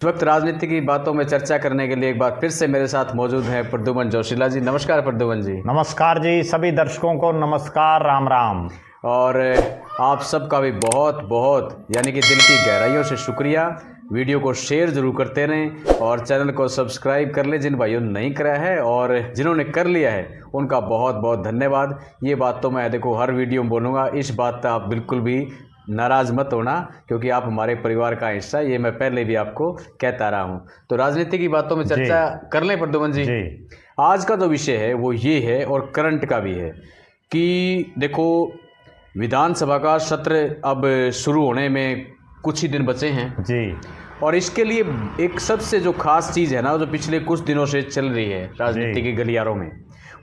इस वक्त राजनीति की बातों में चर्चा करने के लिए एक बार फिर से मेरे साथ मौजूद हैं प्रद्युमन जोशीला जी। नमस्कार प्रद्युमन जी। नमस्कार जी, सभी दर्शकों को नमस्कार, राम राम। और आप सबका भी बहुत बहुत यानी कि दिल की गहराइयों से शुक्रिया। वीडियो को शेयर जरूर करते रहें और चैनल को सब्सक्राइब कर लें जिन भाइयों ने नहीं करा है, और जिन्होंने कर लिया है उनका बहुत बहुत धन्यवाद। ये बात तो मैं देखो हर वीडियो में बोलूँगा, इस बात पर आप बिल्कुल भी नाराज़ मत होना क्योंकि आप हमारे परिवार का हिस्सा, ये मैं पहले भी आपको कहता रहा हूँ। तो राजनीति की बातों में चर्चा कर लें प्रद्युमन जी। आज का जो विषय है वो ये है, और करंट का भी है, कि देखो विधानसभा का सत्र अब शुरू होने में कुछ ही दिन बचे हैं जी, और इसके लिए एक सबसे जो खास चीज़ है ना, जो पिछले कुछ दिनों से चल रही है राजनीति के गलियारों में,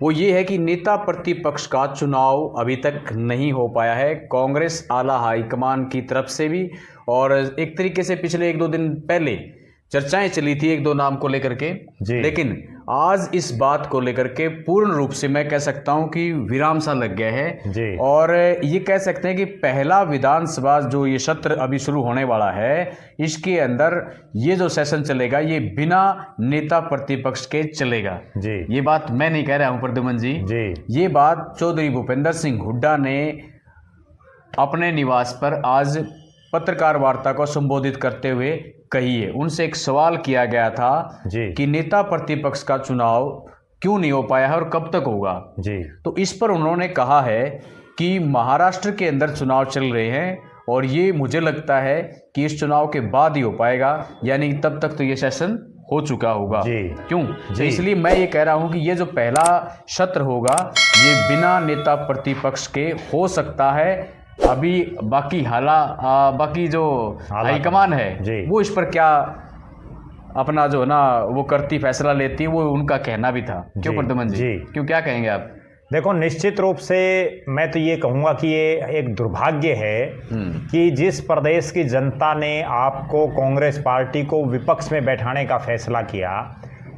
वो ये है कि नेता प्रतिपक्ष का चुनाव अभी तक नहीं हो पाया है। कांग्रेस आला हाईकमान की तरफ से भी, और एक तरीके से पिछले एक दो दिन पहले चर्चाएं चली थी एक दो नाम को लेकर के, लेकिन आज इस बात को लेकर के पूर्ण रूप से मैं कह सकता हूं कि विराम सा लग गया है। और ये कह सकते हैं कि पहला विधानसभा जो ये सत्र अभी शुरू होने वाला है, इसके अंदर ये जो सेशन चलेगा ये बिना नेता प्रतिपक्ष के चलेगा जी। ये बात मैं नहीं कह रहा हूं प्रद्युमन जी, ये बात चौधरी भूपेंद्र सिंह हुड्डा ने अपने निवास पर आज पत्रकार वार्ता को संबोधित करते हुए कही है। उनसे एक सवाल किया गया था कि नेता प्रतिपक्ष का चुनाव क्यों नहीं हो पाया है और कब तक होगा जी। तो इस पर उन्होंने कहा है कि महाराष्ट्र के अंदर चुनाव चल रहे हैं और ये मुझे लगता है कि इस चुनाव के बाद ही हो पाएगा, यानी तब तक तो ये सेशन हो चुका होगा जी। क्यों तो इसलिए मैं ये कह रहा हूं कि ये जो पहला सत्र होगा ये बिना नेता प्रतिपक्ष के हो सकता है। अभी बाकी जो हाईकमान है वो इस पर क्या अपना जो है ना वो करती फैसला लेती है, वो उनका कहना भी था। क्यों प्रद्युमन जी, क्यों, क्या कहेंगे आप? देखो, निश्चित रूप से मैं तो ये कहूँगा कि ये एक दुर्भाग्य है कि जिस प्रदेश की जनता ने आपको कांग्रेस पार्टी को विपक्ष में बैठाने का फैसला किया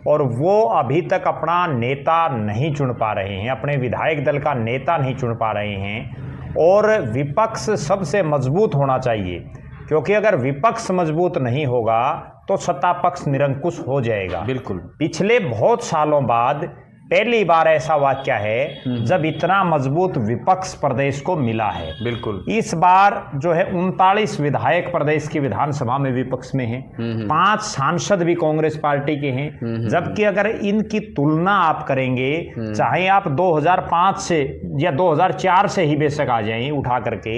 और वो अभी तक अपना नेता नहीं चुन पा रहे हैं, अपने विधायक दल का नेता नहीं चुन पा रहे हैं। और विपक्ष सबसे मजबूत होना चाहिए, क्योंकि अगर विपक्ष मजबूत नहीं होगा तो सत्ता पक्ष निरंकुश हो जाएगा। बिल्कुल। पिछले बहुत सालों बाद पहली बार ऐसा वाक्य है जब इतना मजबूत विपक्ष प्रदेश को मिला है। बिल्कुल। इस बार जो है 39 विधायक प्रदेश की विधानसभा में विपक्ष में हैं, 5 सांसद भी कांग्रेस पार्टी के हैं, जबकि अगर इनकी तुलना आप करेंगे, चाहे आप 2005 से या 2004 से ही बेशक आ जाएं उठा करके,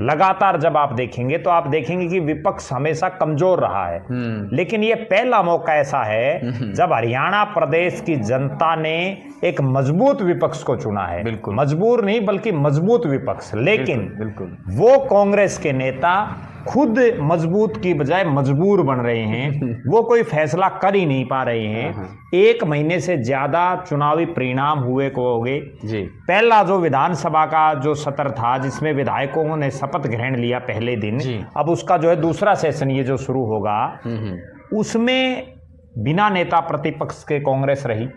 लगातार जब आप देखेंगे तो आप देखेंगे कि विपक्ष हमेशा कमजोर रहा है। लेकिन ये पहला मौका ऐसा है जब हरियाणा प्रदेश की जनता ने एक मजबूत विपक्ष को चुना है। बिल्कुल। मजबूर नहीं बल्कि मजबूत विपक्ष। लेकिन बिल्कुल। वो कांग्रेस के नेता खुद मजबूत की बजाय मजबूर बन रहे हैं, वो कोई फैसला कर ही नहीं पा रहे हैं। 1 महीने से ज्यादा चुनावी परिणाम हुए को हो गए जी। पहला जो विधानसभा का जो सत्र था जिसमें विधायकों ने शपथ ग्रहण लिया पहले दिन, अब उसका जो है दूसरा सेशन ये जो शुरू होगा उसमें बिना नेता प्रतिपक्ष के कांग्रेस रही।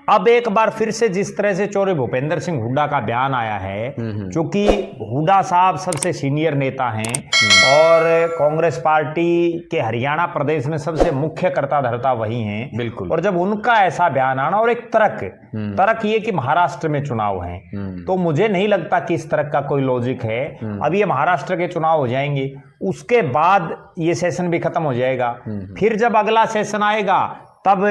अब एक बार फिर से जिस तरह से चौधरी भूपेंद्र सिंह हुड्डा का बयान आया है, क्योंकि हुड्डा साहब सबसे सीनियर नेता हैं और कांग्रेस पार्टी के हरियाणा प्रदेश में सबसे मुख्य कर्ता धर्ता वही हैं। बिल्कुल। और जब उनका ऐसा बयान आना और एक तर्क ये कि महाराष्ट्र में चुनाव है, तो मुझे नहीं लगता कि इस तरह का कोई लॉजिक है। अब ये महाराष्ट्र के चुनाव हो जाएंगे, उसके बाद ये सेशन भी खत्म हो जाएगा, फिर जब अगला सेशन आएगा तब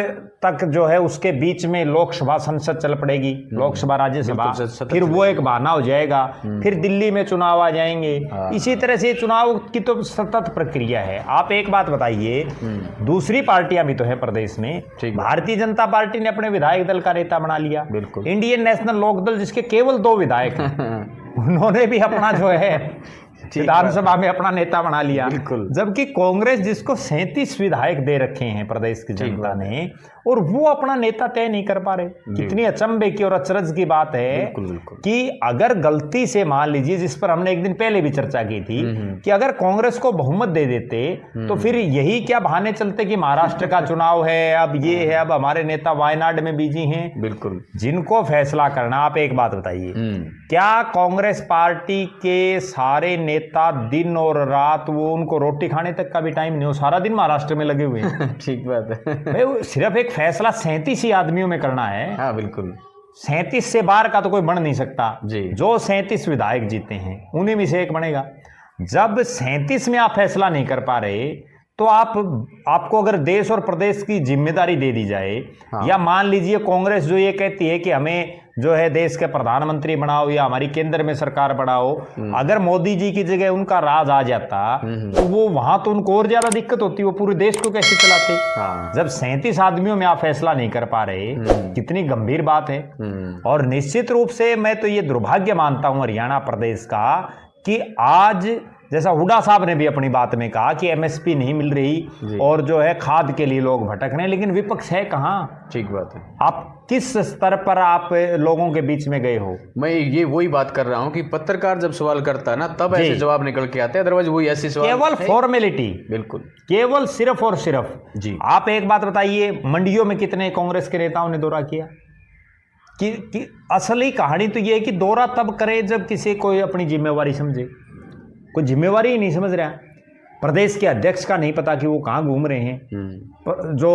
तक जो है उसके बीच में लोकसभा संसद चल पड़ेगी, लोकसभा राज्यसभा, फिर वो एक बहाना हो जाएगा, फिर दिल्ली में चुनाव आ जाएंगे। इसी तरह से चुनाव की तो सतत प्रक्रिया है। आप एक बात बताइए, दूसरी पार्टियां भी तो है प्रदेश में। भारतीय जनता पार्टी ने अपने विधायक दल का नेता बना लिया। बिल्कुल। इंडियन नेशनल लोकदल जिसके केवल 2 विधायक हैं उन्होंने भी अपना जो है विधानसभा में अपना नेता बना लिया। जबकि कांग्रेस जिसको 37 विधायक दे रखे हैं प्रदेश की जनता ने, और वो अपना नेता तय नहीं कर पा रहे। कितनी अचंभे की और अचरज की बात है कि अगर गलती से मान लीजिए, जिस पर हमने एक दिन पहले भी चर्चा की थी, कि अगर कांग्रेस को बहुमत दे देते तो फिर यही क्या बहाने चलते कि महाराष्ट्र का चुनाव है, अब ये है, अब हमारे नेता वायनाड में बिजी हैं। बिल्कुल। जिनको फैसला करना, आप एक बात बताइए, क्या कांग्रेस पार्टी के सारे नेता दिन और रात, वो उनको रोटी खाने तक का भी टाइम नहीं हो, सारा दिन महाराष्ट्र में लगे हुए हैं। ठीक बात है। भाई वो सिर्फ एक फैसला 37 ही आदमियों में करना है। हाँ बिल्कुल। 37 से बाहर का तो कोई बन नहीं सकता जी। जो 37 विधायक जीते हैं उन्हीं में से एक बनेगा। जब 37 में आप फैसला नहीं कर पा रहे तो आपको अगर देश और प्रदेश की जिम्मेदारी दे दी जाए, हाँ। या मान लीजिए कांग्रेस जो ये कहती है कि हमें जो है देश के प्रधानमंत्री बनाओ या हमारी केंद्र में सरकार बनाओ, अगर मोदी जी की जगह उनका राज आ जाता तो वो वहां तो उनको और ज्यादा दिक्कत होती, वो पूरे देश को कैसे चलाते। हाँ। जब 37 आदमियों में आप फैसला नहीं कर पा रहे, कितनी गंभीर बात है। और निश्चित रूप से मैं तो ये दुर्भाग्य मानता हूं हरियाणा प्रदेश का कि आज जैसा हुड्डा साहब ने भी अपनी बात में कहा कि एमएसपी नहीं मिल रही और जो है खाद के लिए लोग भटक रहे हैं, लेकिन विपक्ष है कहाँ। ठीक बात है। आप किस स्तर पर आप लोगों के बीच में गए हो? मैं ये वही बात कर रहा हूँ कि पत्रकार जब सवाल करता है ना तब ऐसे जवाब निकल के आते हैं, अदरवाइज वही ऐसे सवाल केवल फॉर्मेलिटी, बिल्कुल केवल सिर्फ और सिर्फ। जी। आप एक बात बताइए, मंडियों में कितने कांग्रेस के नेताओं ने दौरा किया? कि असली कहानी तो ये है कि दौरा तब करे जब किसी कोई अपनी जिम्मेवारी समझे। कोई जिम्मेवारी ही नहीं समझ रहा। प्रदेश के अध्यक्ष का नहीं पता कि वो कहाँ घूम रहे हैं। जो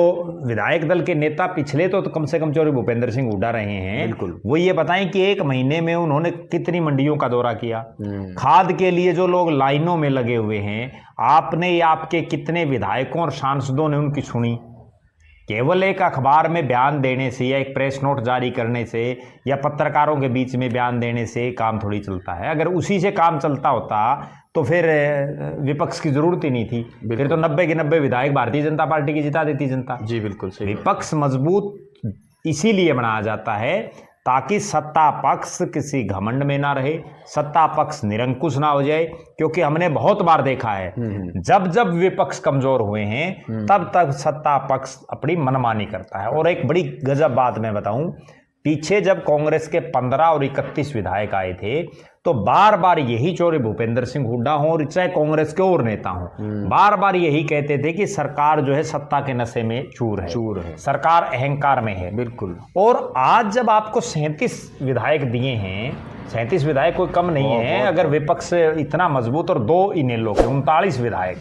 विधायक दल के नेता पिछले तो कम से कम चौधरी भूपेंद्र सिंह हुड्डा रहे हैं, बिल्कुल। वो ये बताएं कि एक महीने में उन्होंने कितनी मंडियों का दौरा किया। खाद के लिए जो लोग लाइनों में लगे हुए हैं, आपने या आपके कितने विधायकों और सांसदों ने उनकी सुनी? केवल एक अखबार में बयान देने से या एक प्रेस नोट जारी करने से या पत्रकारों के बीच में बयान देने से काम थोड़ी चलता है। अगर उसी से काम चलता होता तो फिर विपक्ष की जरूरत ही नहीं थी। फिर तो 90 के 90 विधायक भारतीय जनता पार्टी की जिता देती जनता। जी बिल्कुल सही। विपक्ष मजबूत इसीलिए बनाया जाता है ताकि सत्ता पक्ष किसी घमंड में ना रहे, सत्ता पक्ष निरंकुश ना हो जाए। क्योंकि हमने बहुत बार देखा है जब जब विपक्ष कमजोर हुए हैं तब तक सत्ता पक्ष अपनी मनमानी करता है। और एक बड़ी गजब बात मैं बताऊं, पीछे जब कांग्रेस के 15 और 31 विधायक आए थे तो बार बार यही चौधरी भूपेंद्र सिंह हुड्डा हों और चाहे कांग्रेस के और नेता हों, बार बार यही कहते थे कि सरकार जो है सत्ता के नशे में चूर है, सरकार अहंकार में है। बिल्कुल। और आज जब आपको 37 विधायक दिए हैं, 37 विधायक कोई कम नहीं है। अगर विपक्ष इतना मजबूत और 2 इनेलो के 39 विधायक,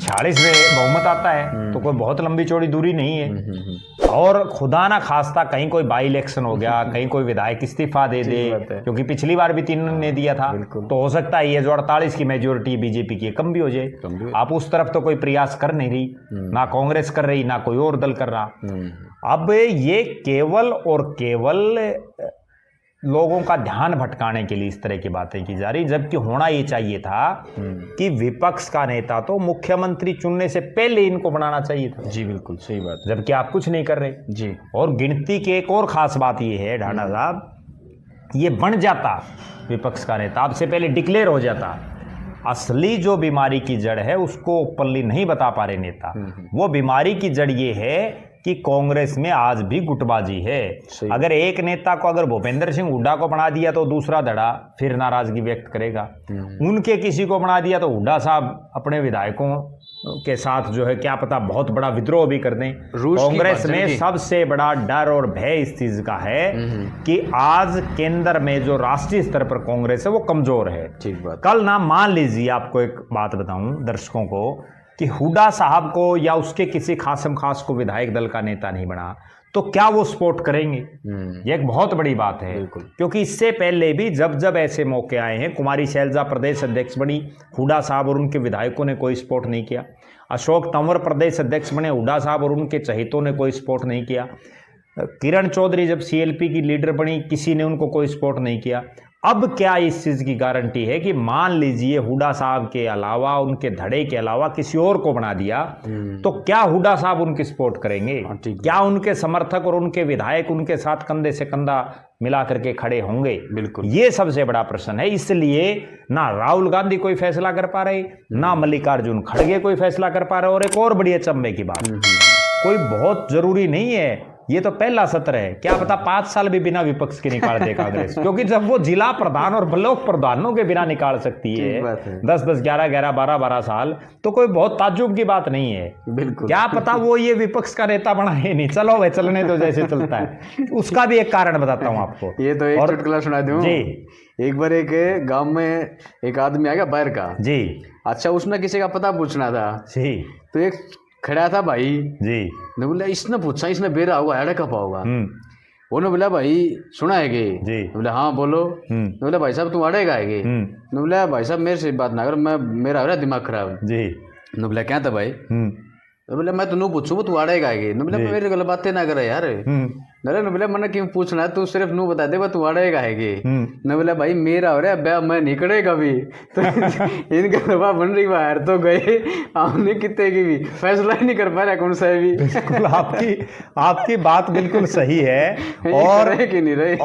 46 में बहुमत आता है तो कोई बहुत लंबी चौड़ी दूरी नहीं है। और खुदा ना खास्ता कहीं कोई बाई इलेक्शन हो गया, कहीं कोई विधायक इस्तीफा दे दे, क्योंकि पिछली बार भी 3 ने दिया था, तो हो सकता है ये जो 48 की मेजोरिटी बीजेपी की कम भी हो जाए। आप उस तरफ तो कोई प्रयास कर नहीं रही, ना कांग्रेस कर रही ना कोई और दल कर रहा। अब ये केवल और केवल लोगों का ध्यान भटकाने के लिए इस तरह की बातें की जा रही, जबकि होना ये चाहिए था कि विपक्ष का नेता तो मुख्यमंत्री चुनने से पहले इनको बनाना चाहिए था। जी बिल्कुल सही बात। जबकि आप कुछ नहीं कर रहे जी। और गिनती की एक और खास बात ये है ढांडा साहब, ये बन जाता विपक्ष का नेता, आपसे पहले डिक्लेयर हो जाता। असली जो बीमारी की जड़ है उसको ओपनली नहीं बता पा रहे नेता। वो बीमारी की जड़ ये है कि कांग्रेस में आज भी गुटबाजी है। अगर एक नेता को अगर भूपेंद्र सिंह हुड्डा को बना दिया तो दूसरा धड़ा फिर नाराजगी व्यक्त करेगा। उनके किसी को बना दिया तो हुड्डा साहब अपने विधायकों के साथ जो है क्या पता बहुत बड़ा विद्रोह भी कर दें। कांग्रेस में सबसे बड़ा डर और भय इस चीज का है कि आज केंद्र में जो राष्ट्रीय स्तर पर कांग्रेस है वो कमजोर है। ठीक बात। कल ना मान लीजिए, आपको एक बात बताऊं दर्शकों को, कि हुड्डा साहब को या उसके किसी खासम खास को विधायक दल का नेता नहीं बना तो क्या वो सपोर्ट करेंगे? ये एक बहुत बड़ी बात है। क्योंकि इससे पहले भी जब जब ऐसे मौके आए हैं, कुमारी शैलजा प्रदेश अध्यक्ष बनी, हुड्डा साहब और उनके विधायकों ने कोई सपोर्ट नहीं किया। अशोक तंवर प्रदेश अध्यक्ष बने, हुड्डा साहब और उनके चहेतों ने कोई सपोर्ट नहीं किया। किरण चौधरी जब सीएलपी की लीडर बनी, किसी ने उनको कोई सपोर्ट नहीं किया। अब क्या इस चीज की गारंटी है कि मान लीजिए हुड्डा साहब के अलावा, उनके धड़े के अलावा किसी और को बना दिया तो क्या हुड्डा साहब उनकी सपोर्ट करेंगे? क्या उनके समर्थक और उनके विधायक उनके साथ कंधे से कंधा मिला करके खड़े होंगे? बिल्कुल, ये सबसे बड़ा प्रश्न है। इसलिए ना राहुल गांधी कोई फैसला कर पा रहे, ना मल्लिकार्जुन खड़गे कोई फैसला कर पा रहे। और एक और बड़ी अचंभे की बात, कोई बहुत जरूरी नहीं है, ये तो पहला सत्र है, क्या पता 5 साल भी बिना विपक्ष के निकाल दे कांग्रेस। क्योंकि जब वो जिला प्रधान और ब्लॉक प्रधानों के बिना निकाल सकती है 10-10, 11-11, 12-12 साल, तो कोई बहुत ताज्जुब की बात नहीं है। बिल्कुल, क्या पता वो ये विपक्ष का नेता बना है नहीं। चलो भाई, चलने तो जैसे चलता है। उसका भी एक कारण बताता हूँ आपको। ये तो एक चुटकुला सुना दूं जी। एक बार एक गांव में एक आदमी आ गया बाहर का। जी अच्छा, उसने किसी का पता पूछना था। जी तो एक खड़ा था भाई जी ने बोला, इसने पूछा, इसने बेरा होगा अड़ा कपा होगा। उन्होंने बोला, भाई सुना है गे? जी बोला हाँ बोलो। बोला, भाई साहब तुम अड़ेगा है गे? बोला, भाई साहब मेरे से बात ना कर, मैं मेरा हो रहा दिमाग खराब। जी बोला, क्या था भाई? बोले, मैं तो पूछू वो तू अड़ेगा है? बोला, मेरे गल बातें ना करे यार। नरे ने बोला, मैंने क्यों पूछना है, तू सिर्फ नू बता दे तू अड़ेगा है गे? ने बोला, भाई मेरा हो रहा है मैं निकलेगा भी। तो इनका दबा बन रही बाहर तो गए हमने कितने की भी फैसला ही नहीं कर पा रहा कौन सा है भी। बिल्कुल आपकी बात बिल्कुल सही है। और कि नहीं रहे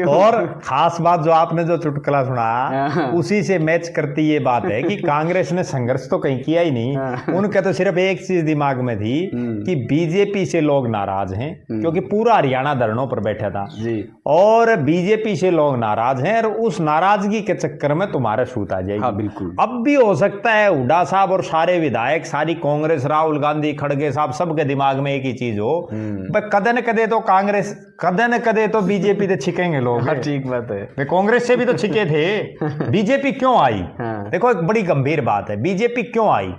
और खास बात जो आपने जो चुटकुला सुना उसी से मैच करती ये बात है कि कांग्रेस ने संघर्ष तो कहीं किया ही नहीं। उनका तो सिर्फ एक चीज दिमाग में थी कि बीजेपी से लोग नाराज हैं, क्योंकि पूरा हरियाणा धरनों पर बैठा था जी। और बीजेपी से लोग नाराज हैं और उस नाराजगी के चक्कर में तुम्हारा सूत आ जाएगी। हाँ, बिल्कुल। अब भी हो सकता है हुड्डा साहब और सारे विधायक, सारी कांग्रेस, राहुल गांधी, खड़गे साहब, सबके दिमाग में एक ही चीज हो, कदे न कदे तो कांग्रेस, कदे न कदे तो बीजेपी से छिकेंगे लोग। हाँ, ठीक बात है। वे कांग्रेस से भी तो छिके थे, बीजेपी क्यों आई? हाँ। देखो एक बड़ी गंभीर बात है, बीजेपी क्यों आई?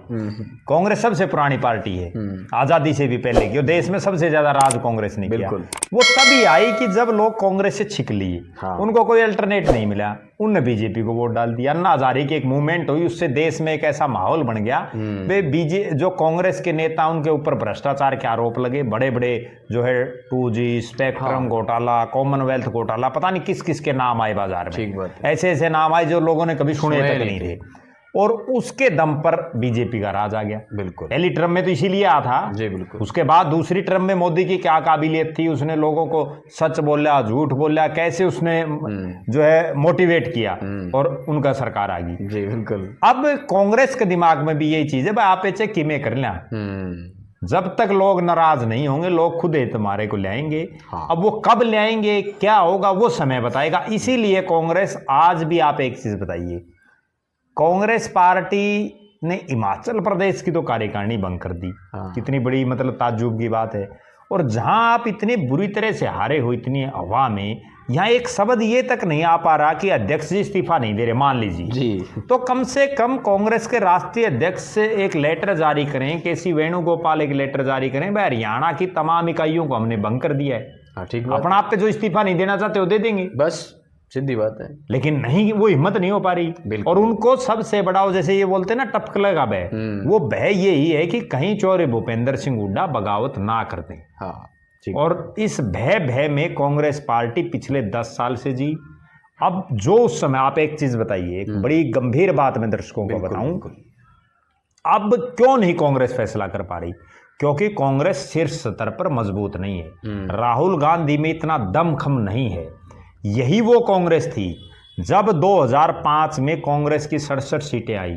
कांग्रेस सबसे पुरानी पार्टी है, आजादी से भी पहले की, और देश में सबसे ज्यादा राज कांग्रेस ने किया। वो तभी आई कि जब लोग कांग्रेस से छिक लिए। हाँ। उनको कोई अल्टरनेट नहीं मिला, उनने बीजेपी को वोट डाल दिया। अन्ना हजारे की एक मूवमेंट हुई, उससे देश में एक ऐसा माहौल बन गया। वे जो कांग्रेस के नेता, उनके ऊपर भ्रष्टाचार के आरोप लगे, बड़े बड़े जो है 2G स्पेक्ट्रम घोटाला, कॉमनवेल्थ घोटाला, पता नहीं किस किस के नाम आए बाजार में, ऐसे ऐसे नाम आए जो लोगों ने कभी सुने तक नहीं थे। और उसके दम पर बीजेपी का राज आ गया। बिल्कुल। पहली टर्म में तो इसीलिए आया था जी। बिल्कुल। उसके बाद दूसरी टर्म में मोदी की क्या काबिलियत थी, उसने लोगों को सच बोला, झूठ बोला, कैसे उसने जो है मोटिवेट किया और उनका सरकार आ गई जी। बिल्कुल। अब कांग्रेस के दिमाग में भी यही चीज है, भाई आप ऐसे किमें कर लें, जब तक लोग नाराज नहीं होंगे लोग खुद ही तुम्हारे को लाएंगे। हाँ। अब वो कब लाएंगे, क्या होगा, वो समय बताएगा। इसीलिए कांग्रेस आज भी, आप एक चीज बताइए, कांग्रेस पार्टी ने हिमाचल प्रदेश की तो कार्यकारिणी भंग कर दी। हाँ। कितनी बड़ी मतलब ताज्जुब की बात है। और जहां आप इतनी बुरी तरह से हारे हो, इतनी हवा में, यहाँ एक शब्द ये तक नहीं आ पा रहा कि अध्यक्ष जी इस्तीफा नहीं दे रहे, मान लीजिए जी, तो कम से कम कांग्रेस के राष्ट्रीय अध्यक्ष से एक लेटर जारी करें, केसी वेणुगोपाल एक लेटर जारी करें, भाई हरियाणा की तमाम इकाइयों को हमने भंग कर दिया है। ठीक, अपना आप पे जो इस्तीफा नहीं देना चाहते वो दे देंगे, बस सीधी बात है। लेकिन नहीं, वो हिम्मत नहीं हो पा रही। और उनको सबसे बड़ा, जैसे ये बोलते हैं ना, टपकले का भय, वो भय यही है कि कहीं चौरे भूपेंद्र सिंह हुड्डा बगावत ना कर दें। हाँ, और इस भय में कांग्रेस पार्टी पिछले 10 साल से जी। अब जो उस समय, आप एक चीज बताइए, एक बड़ी गंभीर बात मैं दर्शकों को बताऊं, अब क्यों नहीं कांग्रेस फैसला कर पा रही? क्योंकि कांग्रेस शीर्ष स्तर पर मजबूत नहीं है। राहुल गांधी में इतना दमखम नहीं है। यही वो कांग्रेस थी जब 2005 में कांग्रेस की 67 सीटें आई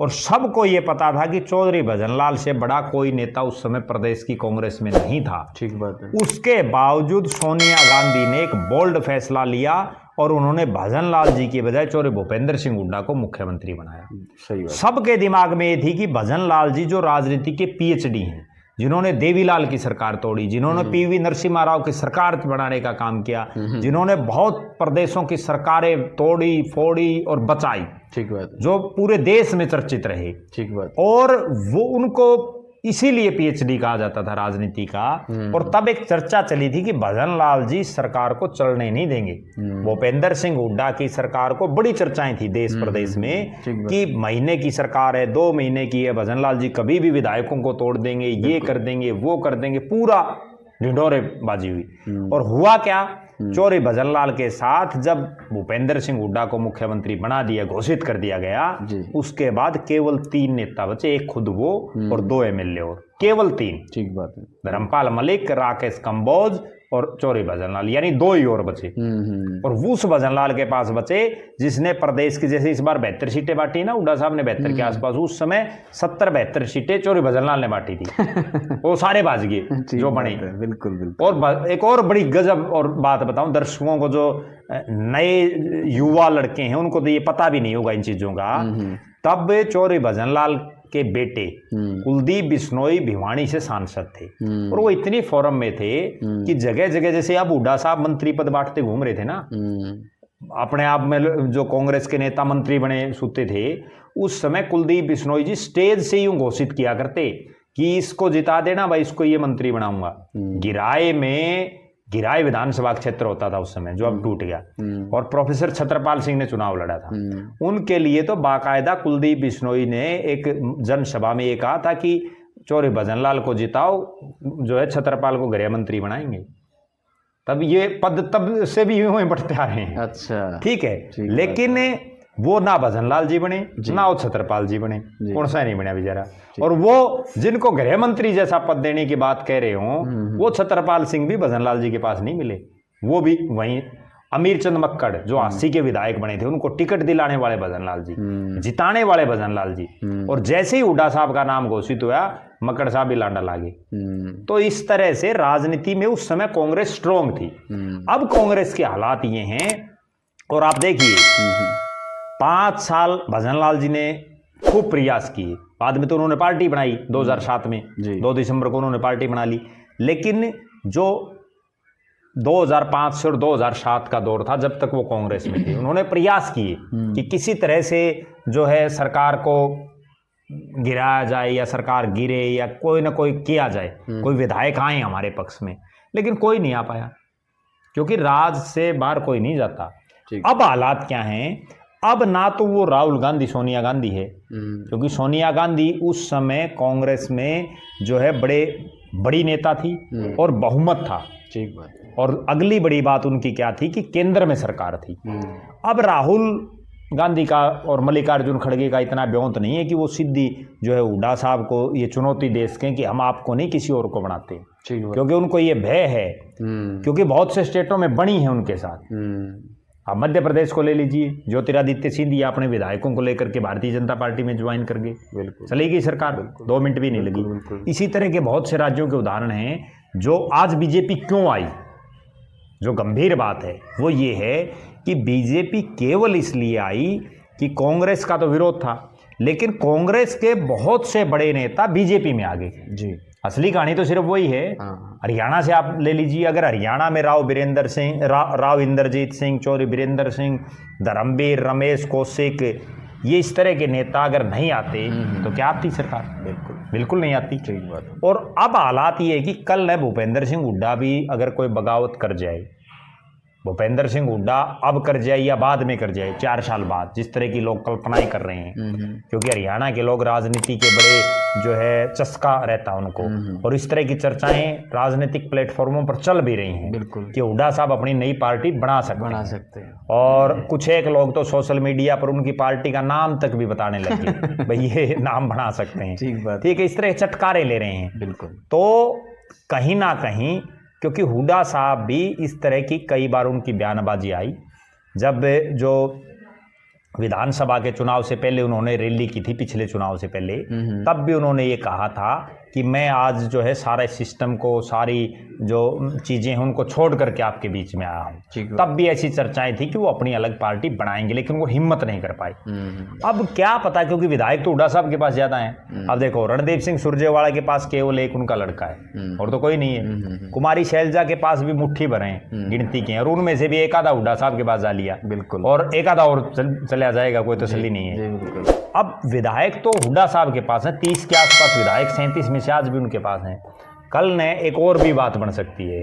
और सबको ये पता था कि चौधरी भजनलाल से बड़ा कोई नेता उस समय प्रदेश की कांग्रेस में नहीं था। ठीक बात है। उसके बावजूद सोनिया गांधी ने एक बोल्ड फैसला लिया और उन्होंने भजनलाल जी की बजाय चौधरी भूपेंद्र सिंह हुड्डा को मुख्यमंत्री बनाया। सही बात। सबके दिमाग में ये थी कि भजनलाल जी जो राजनीति के PhD हैं, जिन्होंने देवीलाल की सरकार तोड़ी, जिन्होंने PV नरसिम्हा राव की सरकार बनाने का काम किया, जिन्होंने बहुत प्रदेशों की सरकारें तोड़ी फोड़ी और बचाई, ठीक बात, जो पूरे देश में चर्चित रहे, ठीक बात, और वो उनको इसीलिए PhD कहा जाता था राजनीति का। और तब एक चर्चा चली थी कि भजनलाल जी सरकार को चलने नहीं देंगे। भूपेंद्र सिंह हुड्डा की सरकार को बड़ी चर्चाएं थी देश प्रदेश में कि महीने की सरकार है, 2 महीने की है, भजनलाल जी कभी भी विधायकों को तोड़ देंगे, ये कर देंगे, वो कर देंगे, पूरा ढिंढोरेबाजी हुई। और हुआ क्या, चौधरी भजनलाल के साथ जब भूपेंद्र सिंह हुड्डा को मुख्यमंत्री बना दिया, घोषित कर दिया गया, उसके बाद केवल 3 नेता बचे, एक खुद वो और 2 MLA, और केवल 3। ठीक बात है। धर्मपाल मलिक, राकेश कंबोज और चौधरी भजनलाल, यानी 2 ही और बचे। और उस भजनलाल के पास बचे जिसने प्रदेश की, जैसे इस बार 72 सीटें बांटी ना, हुड्डा साहब ने 72 के आसपास, उस समय 70-72 सीटें चौधरी भजनलाल ने बांटी थी। वो सारे बाज गए जो बने। बिल्कुल बिल्कुल। और एक और बड़ी गजब और बात बताऊं दर्शकों को, जो नए युवा लड़के हैं उनको तो ये पता भी नहीं होगा इन चीजों का। तब चौधरी भजनलाल के बेटे कुलदीप बिश्नोई भिवानी से सांसद थे और वो इतनी फोरम में थे कि जगह जगह, जैसे अब हुड्डा साहब मंत्री पद बांटते घूम रहे थे ना, अपने आप में जो कांग्रेस के नेता मंत्री बने सूते थे, उस समय कुलदीप बिश्नोई जी स्टेज से यूं घोषित किया करते कि इसको जिता देना भाई, इसको ये मंत्री बनाऊंगा। गिराए विधानसभा क्षेत्र होता था उस समय, जो अब टूट गया, और प्रोफेसर छत्रपाल सिंह ने चुनाव लड़ा था। उनके लिए तो बाकायदा कुलदीप बिश्नोई ने एक जनसभा में ये कहा था कि चौधरी भजनलाल को जिताओ, जो है छत्रपाल को गृह मंत्री बनाएंगे। तब ये पद तब से भी यूं ही बढ़ते आ रहे हैं। अच्छा, ठीक है, लेकिन वो ना भजनलाल जी बने, ना वो छत्रपाल जी बने, कौन सा नहीं बना बेचारा। और वो जिनको गृह मंत्री जैसा पद देने की बात कह रहे हो, वो छत्रपाल सिंह भी भजनलाल जी के पास नहीं मिले। वो भी वहीं अमीर चंद मक्कड़ जो 80 के विधायक बने थे, उनको टिकट दिलाने वाले भजनलाल जी, जिताने वाले भजनलाल जी। और जैसे ही हुड्डा साहब का नाम घोषित हुआ, मक्कड़ साहब भी लांडा लागे। तो इस तरह से राजनीति में उस समय कांग्रेस स्ट्रोंग थी। अब कांग्रेस के हालात ये हैं, और आप देखिए 5 साल भजनलाल जी ने खूब प्रयास किए, बाद में तो उन्होंने पार्टी बनाई 2007 में, 2 दिसंबर को उन्होंने पार्टी बना ली। लेकिन जो 2005 से और 2007 का दौर था, जब तक वो कांग्रेस में थे, उन्होंने प्रयास किए कि किसी तरह से जो है सरकार को गिराया जाए, या सरकार गिरे, या कोई ना कोई किया जाए, कोई विधायक आए हमारे पक्ष में। लेकिन कोई नहीं आ पाया, क्योंकि राज से बाहर कोई नहीं जाता। अब हालात क्या हैं? अब ना तो वो राहुल गांधी सोनिया गांधी है, क्योंकि सोनिया गांधी उस समय कांग्रेस में जो है बड़ी नेता थी और बहुमत था। ठीक बात। और अगली बड़ी बात उनकी क्या थी कि केंद्र में सरकार थी। अब राहुल गांधी का और मल्लिकार्जुन खड़गे का इतना ब्योंत नहीं है कि वो सीधी जो है हुड्डा साहब को ये चुनौती दे सकें कि हम आपको नहीं किसी और को बनाते, क्योंकि उनको ये भय है, क्योंकि बहुत से स्टेटों में बनी है उनके साथ। आप मध्य प्रदेश को ले लीजिए, ज्योतिरादित्य सिंधिया अपने विधायकों को लेकर के भारतीय जनता पार्टी में ज्वाइन कर गए, चली गई सरकार, 2 मिनट भी नहीं लगी। इसी तरह के बहुत से राज्यों के उदाहरण हैं। जो आज बीजेपी क्यों आई, जो गंभीर बात है वो ये है कि बीजेपी केवल इसलिए आई कि कांग्रेस का तो विरोध था, लेकिन कांग्रेस के बहुत से बड़े नेता बीजेपी में आ गए। जी, असली कहानी तो सिर्फ वही है। हरियाणा से आप ले लीजिए, अगर हरियाणा में राव इंद्रजीत सिंह, चौधरी वीरेंद्र सिंह, धर्मवीर, रमेश कौशिक, ये इस तरह के नेता अगर नहीं आते तो क्या आती सरकार? बिल्कुल नहीं आती। और अब हालात ये है कि कल न भूपेंद्र सिंह हुड्डा भी अगर कोई बगावत कर जाए, भूपेंद्र सिंह हुड्डा अब कर जाए या बाद में कर जाए, 4 साल बाद, जिस तरह की लोग कल्पनाएं कर रहे हैं, क्योंकि हरियाणा के लोग राजनीति के बड़े जो है चस्का रहता है उनको, और इस तरह की चर्चाएं राजनीतिक प्लेटफॉर्मों पर चल भी रही हैं कि हुड्डा साहब अपनी नई पार्टी बना सकते हैं। और कुछ एक लोग तो सोशल मीडिया पर उनकी पार्टी का नाम तक भी बताने लगे भाई ये नाम बना सकते हैं। ठीक है, इस तरह चटकारे ले रहे हैं। तो कहीं ना कहीं, क्योंकि हुड्डा साहब भी इस तरह की कई बार उनकी बयानबाजी आई, जब जो विधानसभा के चुनाव से पहले उन्होंने रैली की थी, पिछले चुनाव से पहले, तब भी उन्होंने ये कहा था कि मैं आज जो है सारे सिस्टम को, सारी जो चीज़ें हैं उनको छोड़ करके आपके बीच में आया हूँ। तब भी ऐसी चर्चाएं थी कि वो अपनी अलग पार्टी बनाएंगे, लेकिन वो हिम्मत नहीं कर पाए। अब क्या पता, क्योंकि विधायक तो हुड्डा साहब के पास ज़्यादा हैं। अब देखो, रणदीप सिंह सुरजेवाला के पास केवल एक उनका लड़का है, और तो कोई नहीं है। कुमारी शैलजा के पास भी मुट्ठी भर हैं, गिनती के हैं, और उनमें से भी एक आधा हुड्डा साहब के पास जा लिया, और एक आधा और चला जाएगा, कोई तसल्ली नहीं है। अब विधायक तो हुड्डा साहब के पास है, 30 के आसपास विधायक, 37 में से आज भी उनके पास हैं। कल ने एक और भी बात बन सकती है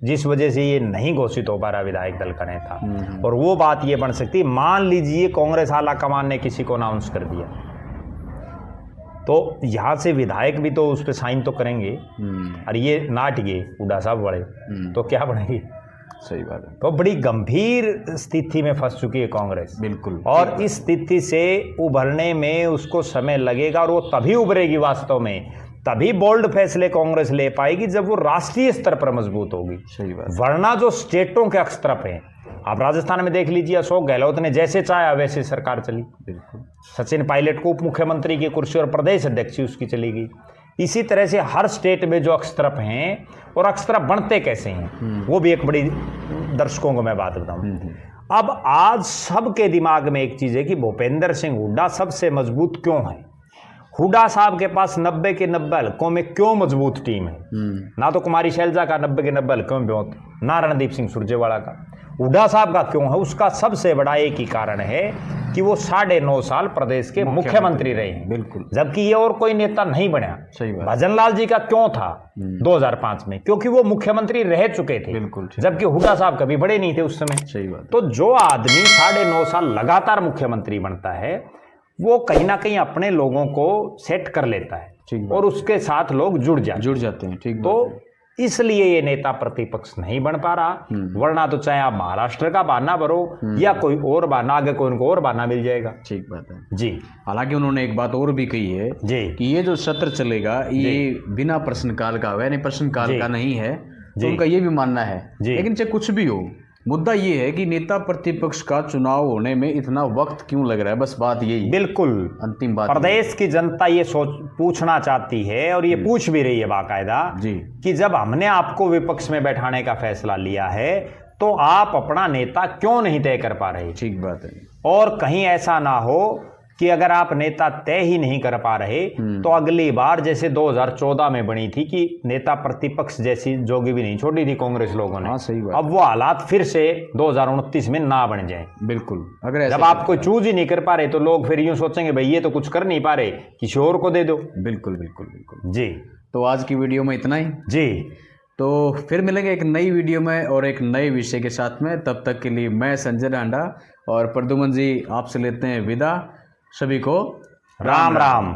जिस वजह से ये नहीं घोषित हो पा रहा विधायक दल का नेता, और वो बात ये बन सकती है, मान लीजिए कांग्रेस आला कमान ने किसी को अनाउंस कर दिया, तो यहाँ से विधायक भी तो उस पर साइन तो करेंगे, और ये नाट गए हुड्डा साहब बड़े, तो क्या बनेगी? सही बात है। तो बड़ी गंभीर स्थिति में फंस चुकी है कांग्रेस। बिल्कुल। और इस स्थिति से उभरने में उसको समय लगेगा, और वो तभी उभरेगी वास्तव में, तभी बोल्ड फैसले कांग्रेस ले पाएगी जब वो राष्ट्रीय स्तर पर मजबूत होगी। सही बात। वरना जो स्टेटों के अक्सतरफ हैं, आप राजस्थान में देख लीजिए, अशोक गहलोत ने जैसे चाहा वैसे सरकार चली। बिल्कुल। सचिन पायलट को उप मुख्यमंत्री की कुर्सी और प्रदेश अध्यक्ष उसकी चली गई। इसी तरह से हर स्टेट में जो अक्सतरफ हैं, और अक्सतरफ बनते कैसे हैं, वो भी एक बड़ी दर्शकों को मैं बात बताऊं। अब आज सबके दिमाग में एक चीज है कि भूपेंद्र सिंह हुड्डा सबसे मजबूत क्यों है। हुड्डा साहब के पास 90 के 90 हल्कों में क्यों मजबूत टीम है। ना तो कुमारी शैलजा का 90 के 90 हल्कों में बहुत, ना रणदीप सिंह सुरजेवाला का। हुड्डा साहब का क्यों है, उसका सबसे बड़ा एक ही कारण है कि वो 9.5 साल प्रदेश के मुख्यमंत्री रहे हैं, बिल्कुल, जबकि ये और कोई नेता नहीं बना। सही बात। भजन लाल जी का क्यों था 2005 में, क्योंकि वो मुख्यमंत्री रह चुके थे, बिल्कुल, जबकि हुड्डा साहब कभी बड़े नहीं थे उस समय। सही बात। तो जो आदमी 9.5 साल लगातार मुख्यमंत्री बनता है वो कहीं ना कहीं अपने लोगों को सेट कर लेता है और उसके साथ लोग जुड़ जाते हैं। ठीक, तो इसलिए ये नेता प्रतिपक्ष नहीं बन पा रहा, वरना तो चाहे आप महाराष्ट्र का बहाना भरो या कोई और बहाना, आगे कोई उनको और बहाना मिल जाएगा। ठीक बात है जी। हालांकि उन्होंने एक बात और भी कही है जी कि ये जो सत्र चलेगा ये बिना प्रश्नकाल का, यानी प्रश्नकाल का नहीं है, तो उनका ये भी मानना है। लेकिन चाहे कुछ भी हो, मुद्दा ये है कि नेता प्रतिपक्ष का चुनाव होने में इतना वक्त क्यों लग रहा है, बस बात यही। बिल्कुल, अंतिम बात प्रदेश की जनता ये पूछना चाहती है और ये पूछ भी रही है बाकायदा जी कि जब हमने आपको विपक्ष में बैठाने का फैसला लिया है तो आप अपना नेता क्यों नहीं तय कर पा रहे। ठीक बात है। और कहीं ऐसा ना हो कि अगर आप नेता तय ही नहीं कर पा रहे तो अगली बार जैसे 2014 में बनी थी कि नेता प्रतिपक्ष जैसी जोगी भी नहीं छोड़ी थी कांग्रेस लोगों ने। हाँ, सही बात। अब वो हालात फिर से 2029 में ना बन जाए। बिल्कुल, अगर जब आप कोई चूज ही नहीं कर पा रहे तो लोग फिर यूं सोचेंगे भाई ये तो कुछ कर नहीं पा रहे, किसी और को दे दो। बिल्कुल बिल्कुल बिल्कुल जी। तो आज की वीडियो में इतना ही जी। तो फिर मिलेंगे एक नई वीडियो में और एक नए विषय के साथ में। तब तक के लिए मैं संजय डांडा और प्रद्युमन जी आपसे लेते हैं विदा। सभी को राम राम।